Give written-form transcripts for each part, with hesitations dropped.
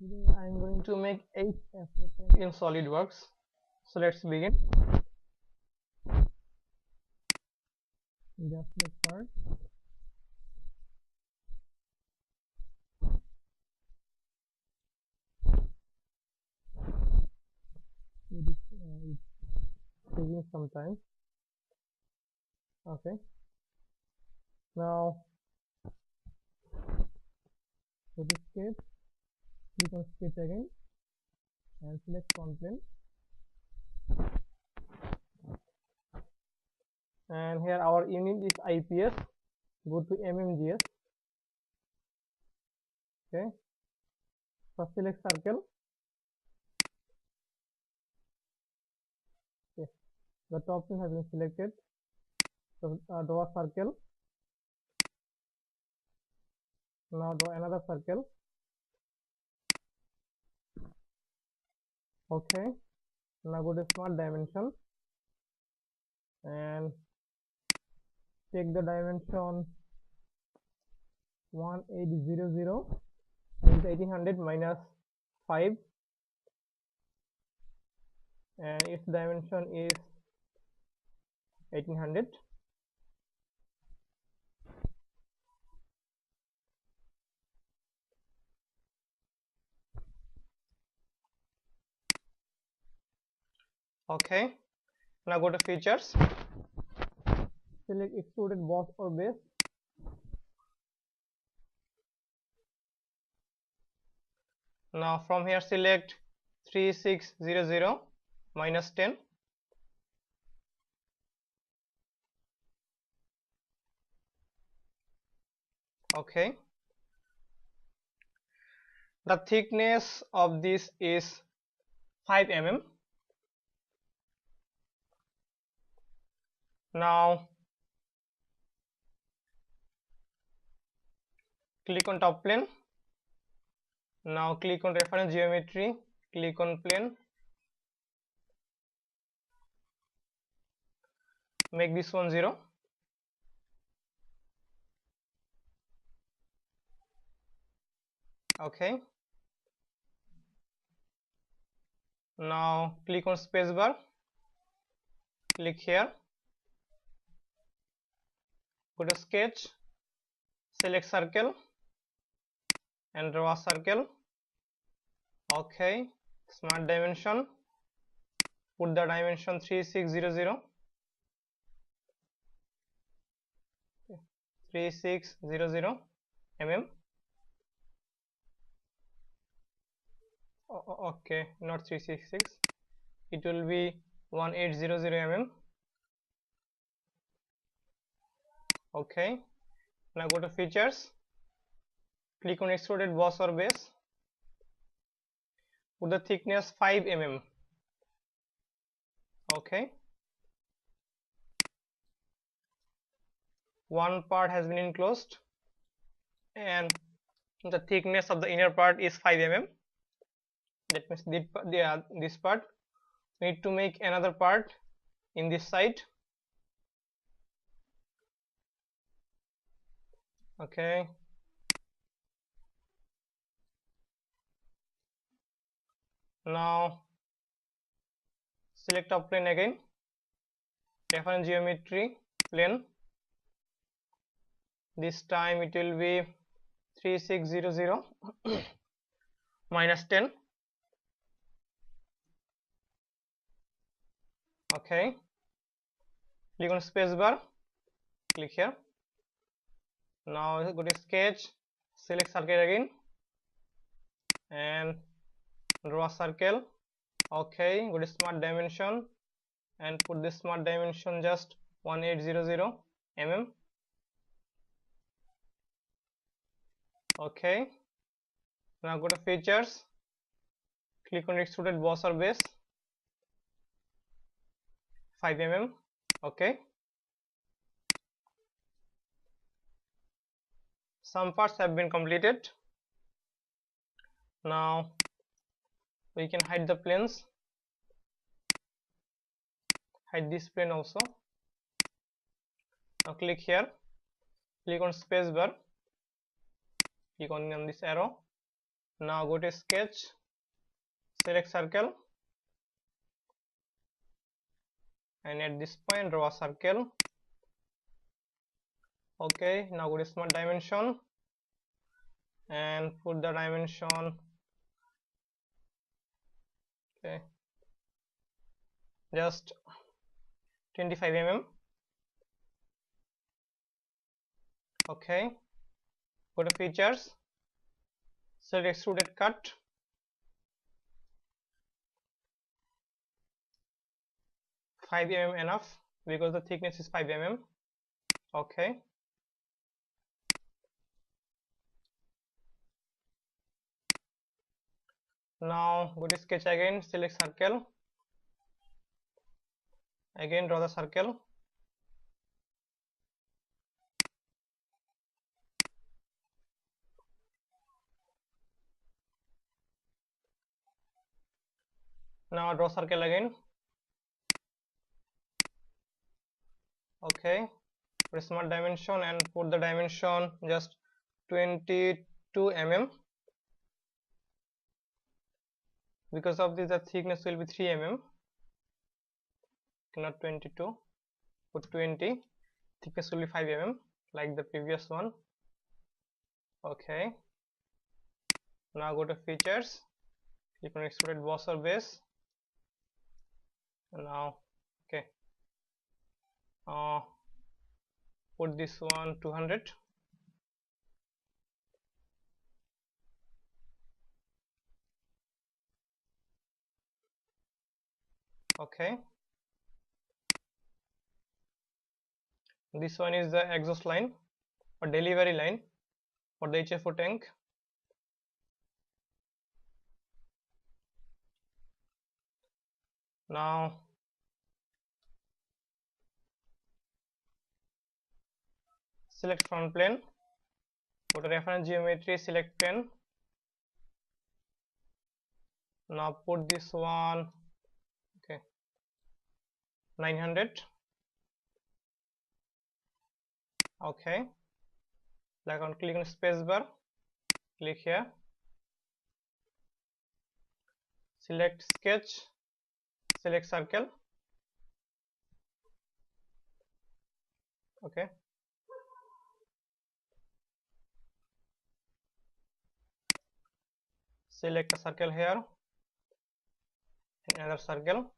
Today I'm going to make HFO in SolidWorks. So let's begin. Just make part. It's taking some time. Okay. Now go to sketch. Click on sketch again and select front plane. And here our unit is IPS. Go to mmgs. Okay. First select circle. Okay. The top plane has been selected. So draw a circle. Now draw another circle. Okay. Now go to smart dimension and take the dimension 1800 means 1800 minus 5 and its dimension is 1800. Okay, now go to features, select extruded boss or base. Now from here select 3600 minus 10. Okay, the thickness of this is 5 mm. Now click on top plane. Now click on reference geometry, click on plane, make this one 0. Okay, now click on spacebar, click here, go to sketch, select circle and draw a circle. Okay, smart dimension, put the dimension 3600, 3600 mm. Okay, not 366, it will be 1800 mm. Okay, now go to features, click on extruded boss or base, put the thickness 5 mm. Okay, one part has been enclosed and the thickness of the inner part is 5 mm. That means this part, we need to make another part in this side. Okay, now select top plane again, reference geometry, plane, this time it will be 3600 minus 10. Okay, click on spacebar, click here. Now go to sketch, select circle again and draw a circle. Okay, go to smart dimension and put this smart dimension just 1800 mm. Okay, now go to features, click on extruded boss or base, 5 mm. Okay, some parts have been completed. Now we can hide the planes, hide this plane also. Now click here, click on spacebar, click on this arrow Now go to sketch, select circle, and at this point draw a circle. Okay, now go to smart dimension and put the dimension, okay, just 25 mm. Okay, go to features, select extruded cut, five mm enough because the thickness is 5 mm. Okay, now go to sketch again, select circle, again draw the circle. Now draw circle again. Okay, put smart dimension and put the dimension just 22 mm. Because of this, the thickness will be 3 mm, not 22. Put 20, thickness will be 5 mm like the previous one. Okay, now go to features, click on extruded boss or base. Now, okay, put this one 200. Okay, this one is the exhaust line or delivery line for the HFO tank. Now select front plane, go to reference geometry, select plane. Now put this one, okay, 900. Okay, click on space bar, click here, select sketch, select circle. Okay, select a circle here and another circle.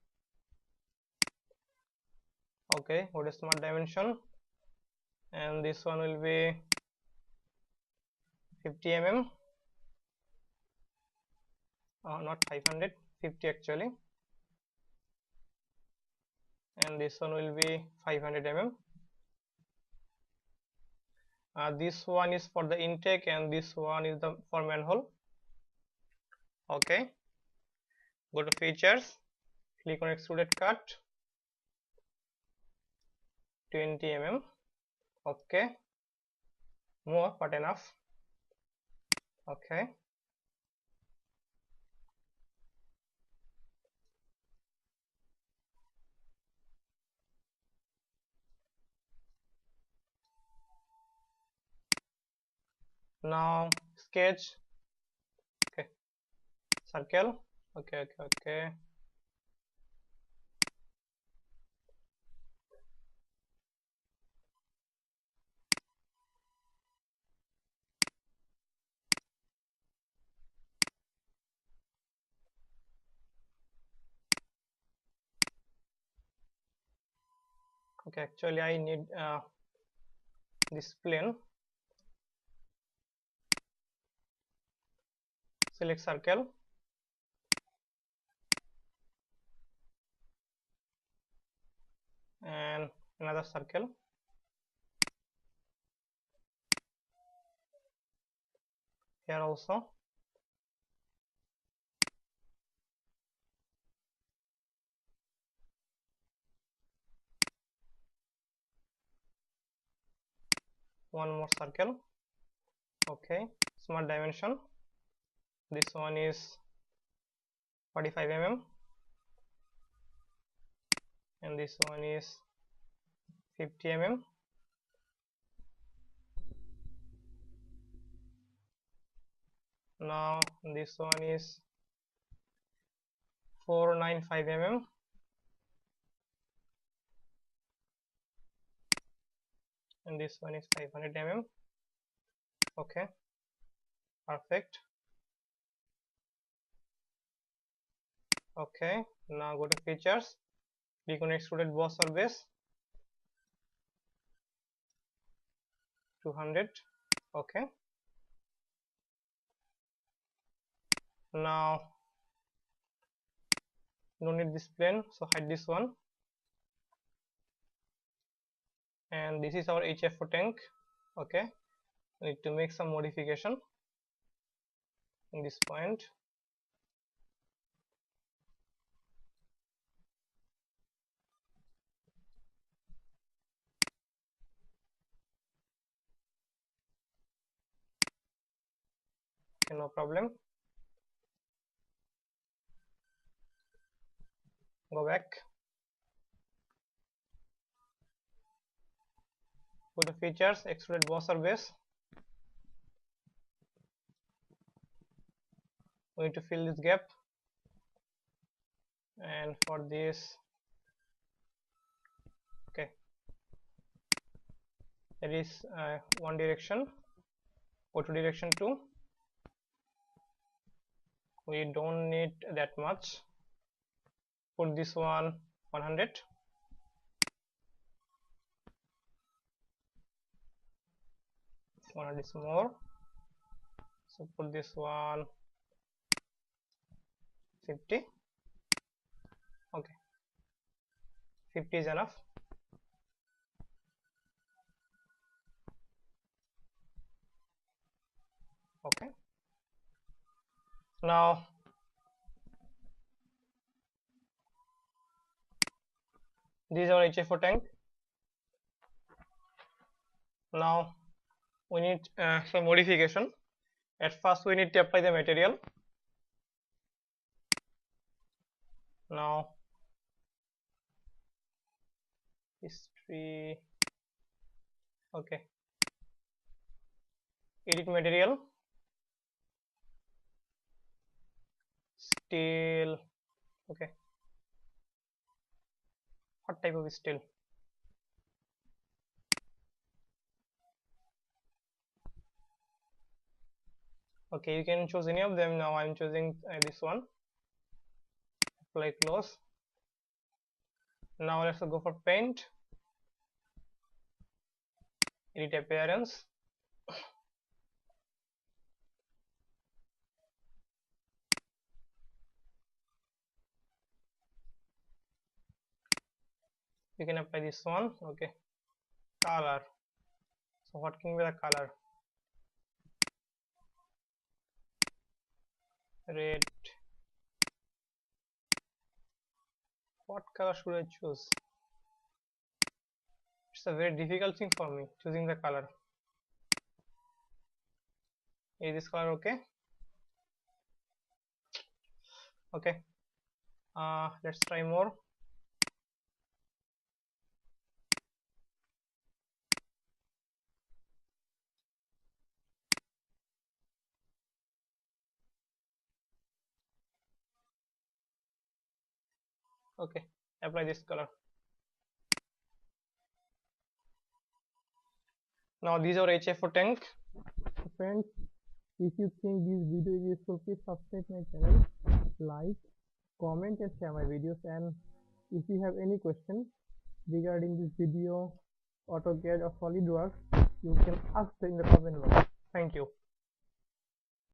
Okay, go to smart dimension and this one will be 50 mm, not 500, 50 actually, and this one will be 500 mm. This one is for the intake and this one is the for manhole. Okay, go to features, click on extruded cut, 20 mm. Okay, more but enough. Okay, now sketch, okay, circle. Okay, actually I need this plane. Select circle, and another circle. Here also. One more circle. Okay, smart dimension. This one is 45 mm and this one is 50 mm. Now this one is 495 mm, and this one is 500 mm. Okay, perfect. Okay, now go to features, click on extruded boss or base, 200. Okay, now no need this plane, so hide this one. And this is our HFO tank. Okay, we need to make some modification in this point. Okay, no problem. Go back, go to features, extruded boss or base. We need to fill this gap, and for this, okay, there is one direction, go to direction 2. We don't need that much. Put this one 100. One is more, so put this one 50. Okay, 50 is enough. Okay, now this is our HFO tank. Now we need some modification. At first we need to apply the material. Now history, okay, edit material, steel. Okay, what type of steel? Okay, you can choose any of them. Now I'm choosing this one. Apply close. Now let's go for paint, edit appearance. You can apply this one. Okay, color. So what can be the color? Red. What color should I choose? It's a very difficult thing for me choosing the color. Is this color okay? Okay, let's try more. Okay, apply this color. Now these are HFO tank. Friends, if you think this video is useful, please subscribe my channel, like, comment and share my videos. And if you have any question regarding this video, AutoCAD or SolidWorks, you can ask in the comment box. Thank you.